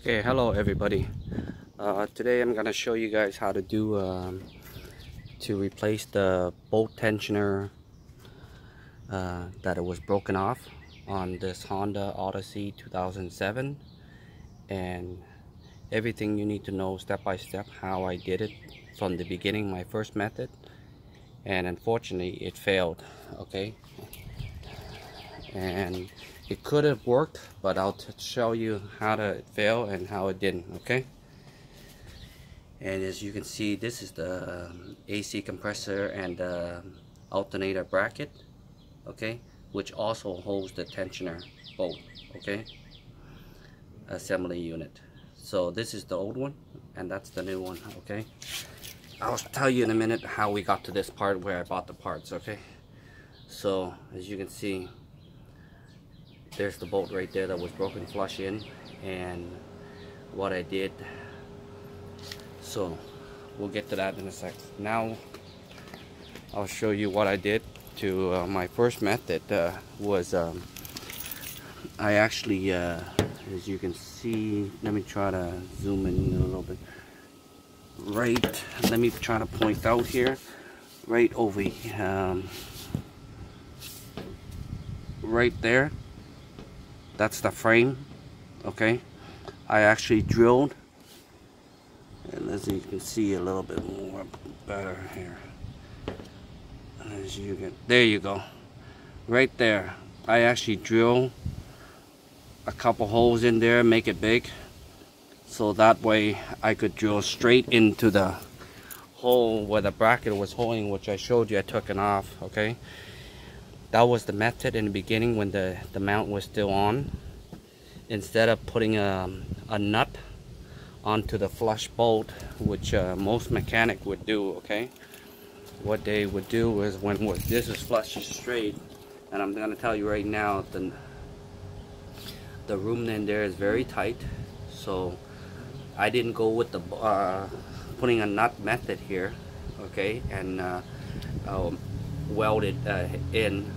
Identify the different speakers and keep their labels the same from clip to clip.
Speaker 1: Okay, hello everybody. Today I'm gonna show you guys how to do to replace the bolt tensioner that it was broken off on this Honda Odyssey 2007, and everything you need to know step by step how I did it from the beginning, my first method, and unfortunately it failed. Okay, and it could have worked, but I'll show you how to fail and how it didn't. Okay, and as you can see, this is the AC compressor and alternator bracket, okay, which also holds the tensioner bolt, okay, assembly unit. So this is the old one and that's the new one. Okay, I'll tell you in a minute how we got to this part where I bought the parts. Okay, so as you can see, there's the bolt right there that was broken flush in, and what I did, so we'll get to that in a sec. Now I'll show you what I did to my first method. Was I actually, as you can see, let me try to zoom in a little bit. Right, let me try to point out here, right over here, right there. That's the frame. Okay, I actually drilled, and as you can see a little bit more better here, as you can, there you go, right there. I actually drill a couple holes in there, make it big, so that way I could drill straight into the hole where the bracket was holding, which I showed you I took it off. Okay, that was the method in the beginning when the mount was still on. Instead of putting a nut onto the flush bolt, which most mechanic would do, okay, what they would do is when this is flush straight, and I'm going to tell you right now, the room in there is very tight, so I didn't go with the putting a nut method here, okay, and weld it in.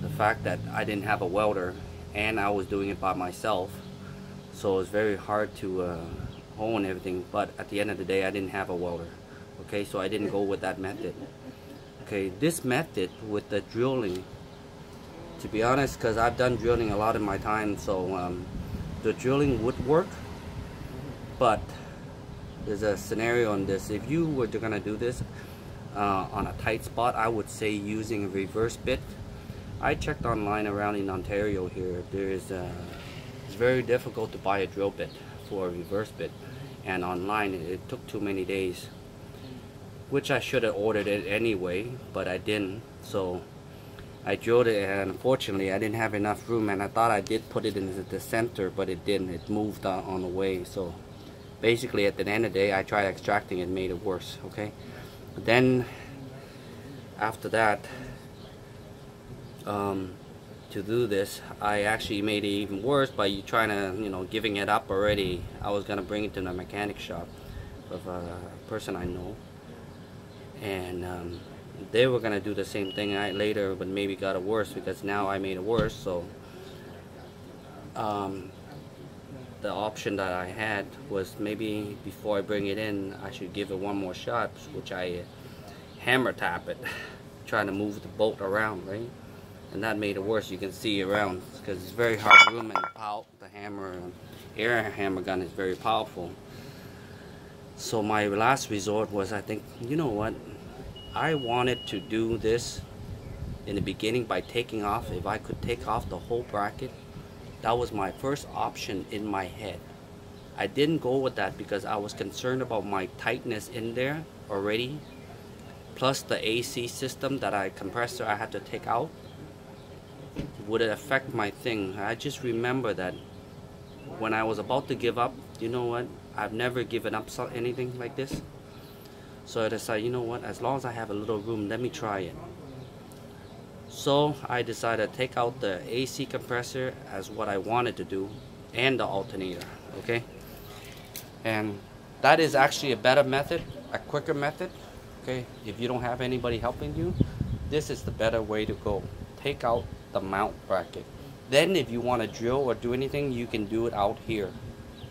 Speaker 1: The fact that I didn't have a welder and I was doing it by myself, so it was very hard to hone everything, but at the end of the day I didn't have a welder. Okay, so I didn't go with that method. Okay, this method with the drilling, to be honest, because I've done drilling a lot in my time, so the drilling would work, but there's a scenario on this. If you were gonna do this on a tight spot, I would say using a reverse bit. I checked online around in Ontario here. It's very difficult to buy a drill bit for a reverse bit, and online it took too many days, which I should have ordered it anyway, but I didn't. So I drilled it, and unfortunately I didn't have enough room, and I thought I did put it in the center, but it didn't. It moved on the way. So basically at the end of the day I tried extracting it, made it worse. Okay, then after that, to do this, I actually made it even worse by trying to, giving it up already. I was gonna bring it to the mechanic shop of a person I know, and they were gonna do the same thing later, but maybe got it worse because now I made it worse. So the option that I had was maybe before I bring it in, I should give it one more shot, which I hammer tap it, trying to move the bolt around, right? And that made it worse. You can see around because it's very hard room, and the hammer, air hammer gun is very powerful. So my last resort was, I think, you know what, I wanted to do this in the beginning by taking off, if I could take off the whole bracket. That was my first option in my head. I didn't go with that because I was concerned about my tightness in there already, plus the AC system compressor I had to take out. Would it affect my thing? I just remember that when I was about to give up, you know what, I've never given up anything like this. So I decided, you know what, as long as I have a little room, let me try it. So I decided to take out the AC compressor as what I wanted to do, and the alternator. Okay, and that is actually a better method, a quicker method. Okay, if you don't have anybody helping you, this is the better way to go. Take out the mount bracket. Then if you want to drill or do anything, you can do it out here.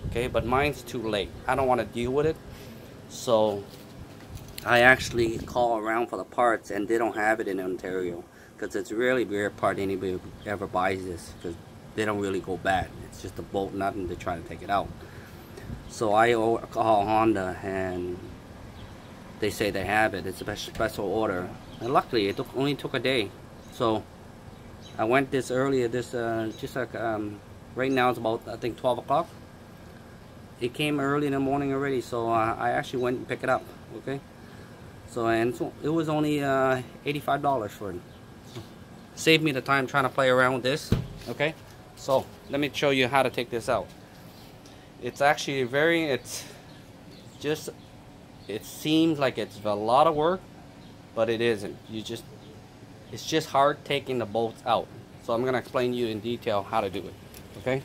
Speaker 1: okay, but mine's too late. I don't want to deal with it, so I actually call around for the parts, and they don't have it in Ontario, because it's really rare part anybody ever buys this, because they don't really go bad. It's just a bolt nut and they're trying to take it out. So I call Honda and they say they have it. It's a special order, and luckily it only took a day. So I went this earlier, just like right now it's about, I think, 12 o'clock. It came early in the morning already, so I actually went and picked it up. Okay, so it was only $85 for it. Saved me the time trying to play around with this. Okay, so let me show you how to take this out. It's actually it seems like it's a lot of work, but it isn't. It's just hard taking the bolts out. So I'm gonna explain to you in detail how to do it. Okay,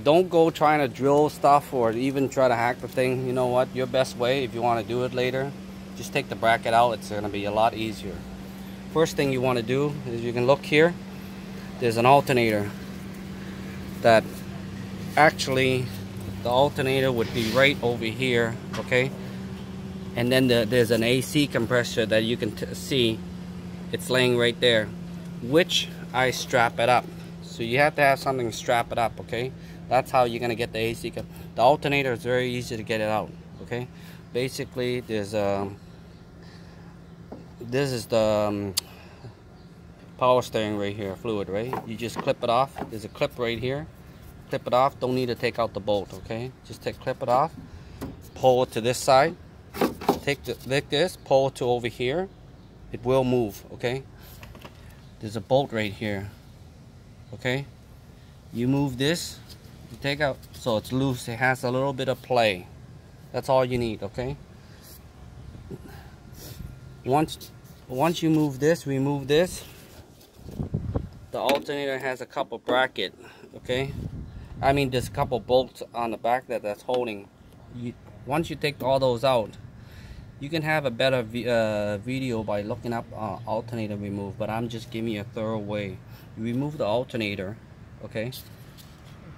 Speaker 1: don't go trying to drill stuff or even try to hack the thing. You know what, your best way, if you want to do it later, just take the bracket out. It's gonna be a lot easier. First thing you want to do is, you can look here, there's an alternator that actually, the alternator would be right over here, okay? And then there's an AC compressor that you can see, it's laying right there, which I strap it up. So you have to have something to strap it up, okay? That's how you're gonna get the AC. The alternator is very easy to get it out, okay? Basically, there's this is the power steering right here, fluid, right? You just clip it off. There's a clip right here. Clip it off. Don't need to take out the bolt, okay? Just clip it off. Pull it to this side. Like this. Pull it to over here. It will move, okay? There's a bolt right here, okay? You move this. You take out, so it's loose. It has a little bit of play. That's all you need, okay? Once you move this, remove this. The alternator has a couple bracket, okay? I mean, there's a couple bolts on the back that's holding. Once you take all those out, you can have a better video by looking up alternator remove, but I'm just giving you a thorough way. You remove the alternator, okay?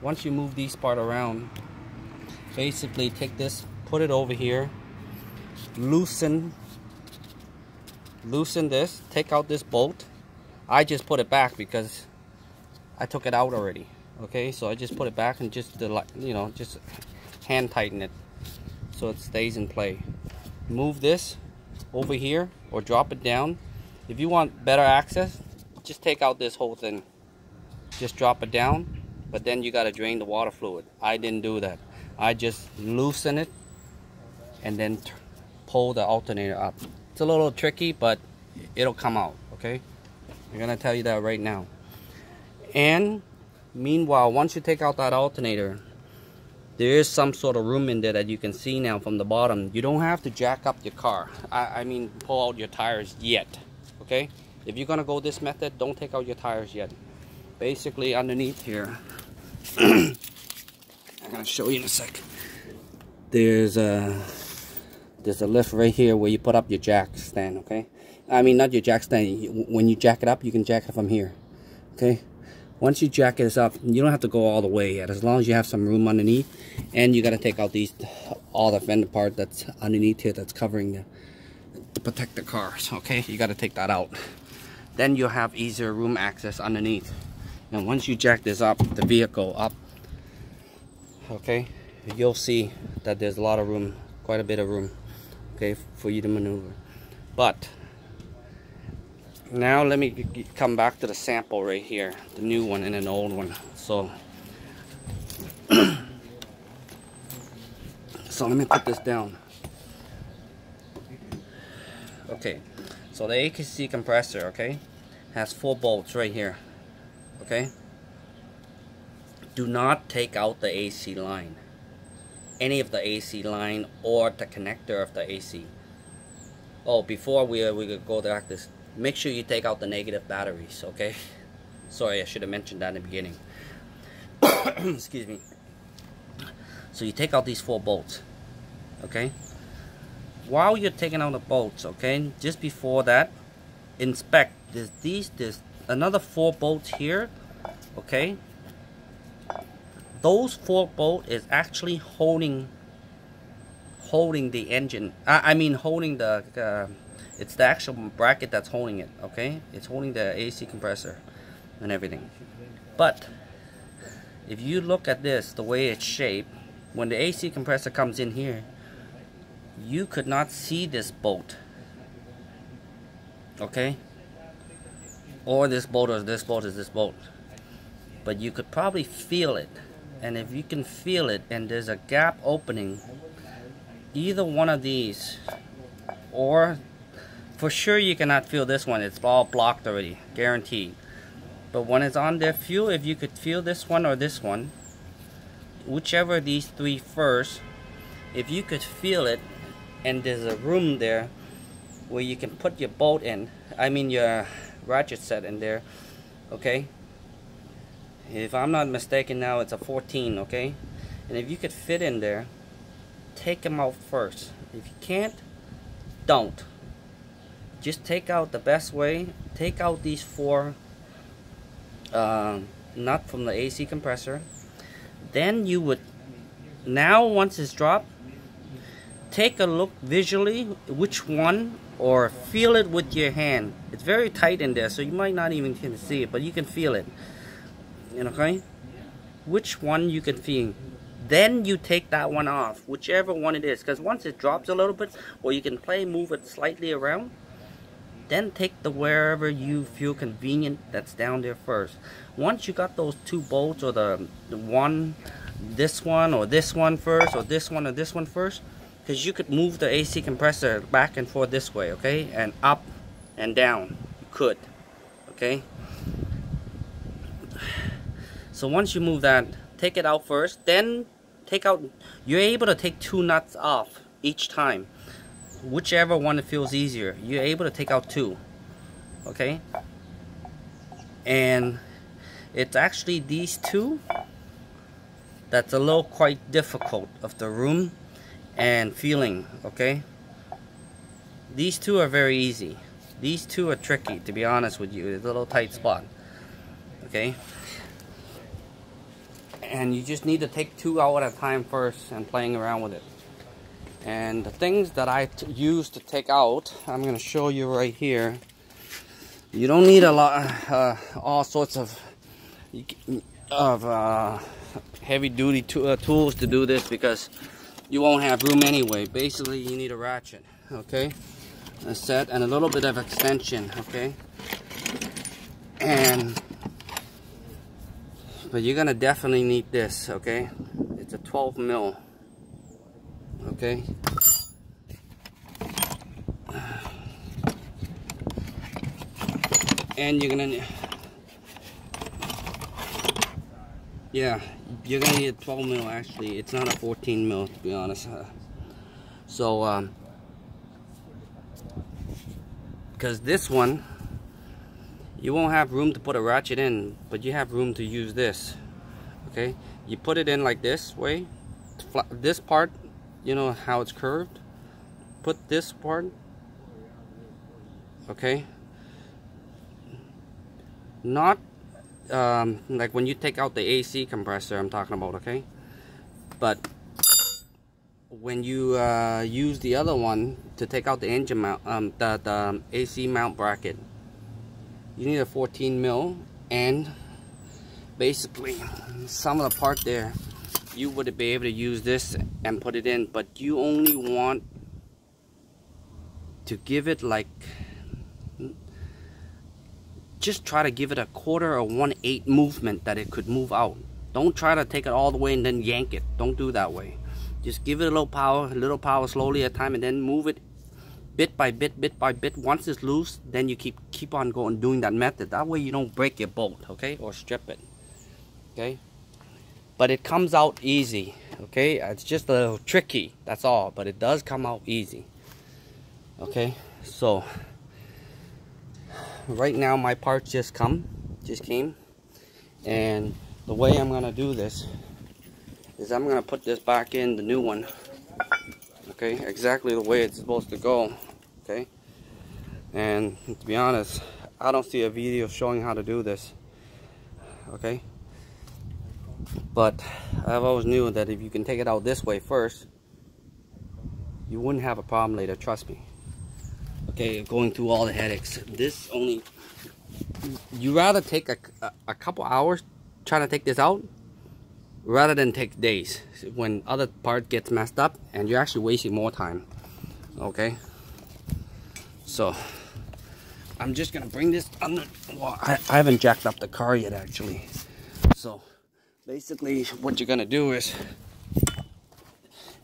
Speaker 1: Once you move these part around, basically take this, put it over here, loosen this, take out this bolt. I just put it back because I took it out already, okay? So I just put it back and just just hand tighten it so it stays in play. Move this over here or drop it down. If you want better access, just take out this whole thing. Just drop it down, but then you got to drain the water fluid. I didn't do that. I just loosen it and then pull the alternator up. It's a little tricky, but it'll come out, okay? I'm gonna tell you that right now. And meanwhile, once you take out that alternator, there is some sort of room in there that you can see now from the bottom. You don't have to jack up your car. I mean, pull out your tires yet, okay? If you're gonna go this method, don't take out your tires yet. Basically, underneath here, I'm gonna show you in a sec. There's a lift right here where you put up your jack stand, okay? I mean, not your jack stand. When you jack it up, you can jack it from here, okay? Once you jack this up, you don't have to go all the way yet, as long as you have some room underneath. And you got to take out all the fender part that's underneath here that's covering to protect the cars, okay? You got to take that out. Then you'll have easier room access underneath. And once you jack this up, the vehicle up, okay, you'll see that there's a lot of room, quite a bit of room, okay, for you to maneuver. But now let me come back to the sample right here, the new one and an old one. So let me put this down. Okay, so the AC compressor, okay, has 4 bolts right here, okay? Do not take out the AC line, any of the AC line or the connector of the AC. Oh, before we go back this, make sure you take out the negative batteries, okay? Sorry, I should have mentioned that in the beginning. Excuse me. So you take out these 4 bolts, okay? While you're taking out the bolts, okay, just before that, inspect. There's another 4 bolts here, okay? those 4 bolts is actually holding the engine. I mean holding the it's the actual bracket that's holding it, okay? It's holding the AC compressor and everything. But if you look at this, the way it's shaped, when the AC compressor comes in here, you could not see this bolt, okay? Or this bolt, or this bolt, is this bolt. But you could probably feel it. And if you can feel it and there's a gap opening, either one of these, or for sure you cannot feel this one, it's all blocked already, guaranteed. But when it's on their fuel, if you could feel this one or this one, whichever of these 3 first, if you could feel it and there's a room there where you can put your bolt in, I mean your ratchet set in there, okay? If I'm not mistaken now, it's a 14, okay? And if you could fit in there, take them out first. If you can't, don't. Just take out the best way. Take out these 4 nut from the AC compressor. Then you would, now once it's dropped, take a look visually which one, or feel it with your hand. It's very tight in there, so you might not even can see it, but you can feel it. Okay? Which one you can feel. Then you take that one off, whichever one it is, because once it drops a little bit, or you can move it slightly around, then take the wherever you feel convenient that's down there first. Once you got those 2 bolts, or the one, this one or this one first, or this one or this one first, because you could move the AC compressor back and forth this way, okay, and up and down, you could, okay. So once you move that, take it out first, then take out, you're able to take 2 nuts off each time. Whichever one feels easier, you're able to take out 2, okay? And it's actually these 2 that's a little quite difficult of the room and feeling, okay? These 2 are very easy. These 2 are tricky, to be honest with you. It's a little tight spot, okay? And you just need to take 2 out at a time first and playing around with it. And the things that I use to take out, I'm going to show you right here. You don't need a lot, all sorts of heavy-duty tools to do this, because you won't have room anyway. Basically, you need a ratchet, okay, a set, and a little bit of extension, okay. But you're gonna definitely need this, okay. It's a 12 mil. Okay. And you're gonna, yeah, you're gonna need a 12 mil. Actually, it's not a 14 mil, to be honest. Because this one, you won't have room to put a ratchet in, but you have room to use this. Okay, you put it in like this way. This part, you know how it's curved, put this part, okay, not like when you take out the AC compressor I'm talking about, okay, but when you use the other one to take out the engine mount, the AC mount bracket, you need a 14 mil, and basically some of the part there you would be able to use this and put it in, but you only want to give it like, just try to give it a 1/4 or 1/8 movement that it could move out. Don't try to take it all the way and then yank it. Don't do that way. Just give it a little power slowly at a time, and then move it bit by bit, bit by bit. Once it's loose, then you keep on going, doing that method. That way you don't break your bolt, okay, or strip it, okay. But it comes out easy, okay. It's just a little tricky, that's all, but it does come out easy, okay. So right now my parts just came, and the way I'm gonna do this is I'm gonna put this back in the new one, okay, exactly the way it's supposed to go, okay. And to be honest, I don't see a video showing how to do this, okay. But I've always knew that if you can take it out this way first, you wouldn't have a problem later, trust me. Okay, going through all the headaches. This only, you rather take a couple hours trying to take this out rather than take days when other part gets messed up and you're actually wasting more time. Okay, so I'm just gonna bring this under. Well, I haven't jacked up the car yet actually. So basically what you're gonna do is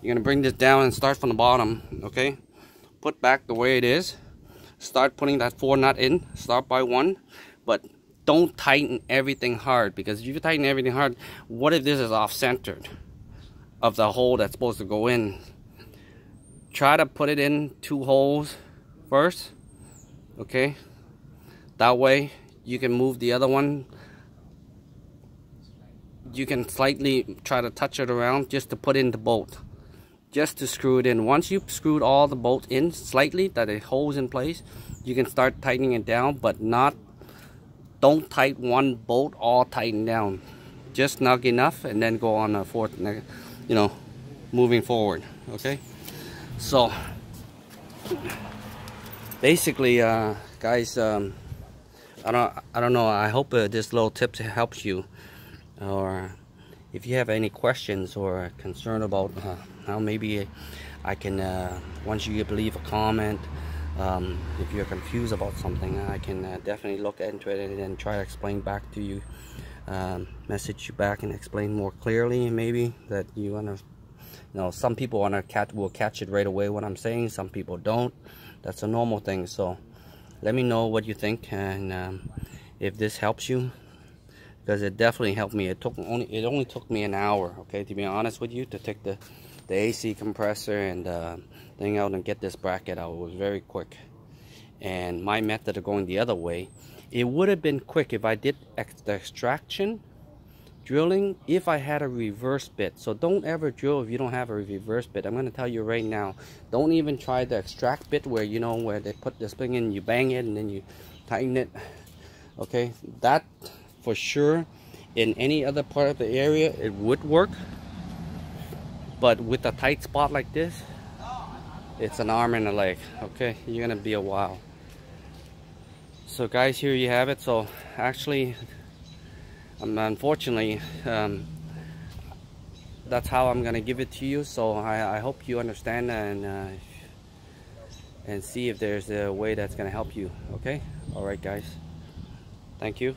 Speaker 1: you're gonna bring this down and start from the bottom. Okay, put back the way it is, start putting that 4 nut in, start by 1, but don't tighten everything hard, because if you tighten everything hard, what if this is off-centered of the hole that's supposed to go in? Try to put it in 2 holes first, okay? That way you can move the other one. You can slightly try to touch it around just to put in the bolt, just to screw it in. Once you've screwed all the bolts in slightly, that it holds in place, you can start tightening it down, but don't tighten one bolt all tightened down. Just snug enough and then go on a 4th, you know, moving forward. Okay, so basically guys, I don't know, I hope this little tip helps you, or if you have any questions or concern about how maybe I can, once you leave a comment, if you're confused about something, I can definitely look into it and try to explain back to you, message you back and explain more clearly, maybe that you wanna, you know, some people will catch it right away what I'm saying, some people don't. That's a normal thing. So let me know what you think, and if this helps you, because it definitely helped me. It only took me an hour, okay, to be honest with you, to take the AC compressor and thing out and get this bracket out. It was very quick. And my method of going the other way, it would have been quick if I did the extraction drilling, if I had a reverse bit. So don't ever drill if you don't have a reverse bit. I'm going to tell you right now, don't even try the extract bit where, you know, where they put this thing in, you bang it and then you tighten it. Okay, that for sure in any other part of the area it would work, but with a tight spot like this, it's an arm and a leg. Okay, you're gonna be a while. So guys, here you have it. So actually, unfortunately, that's how I'm gonna give it to you. So I hope you understand and see if there's a way that's gonna help you. Okay, all right guys, thank you.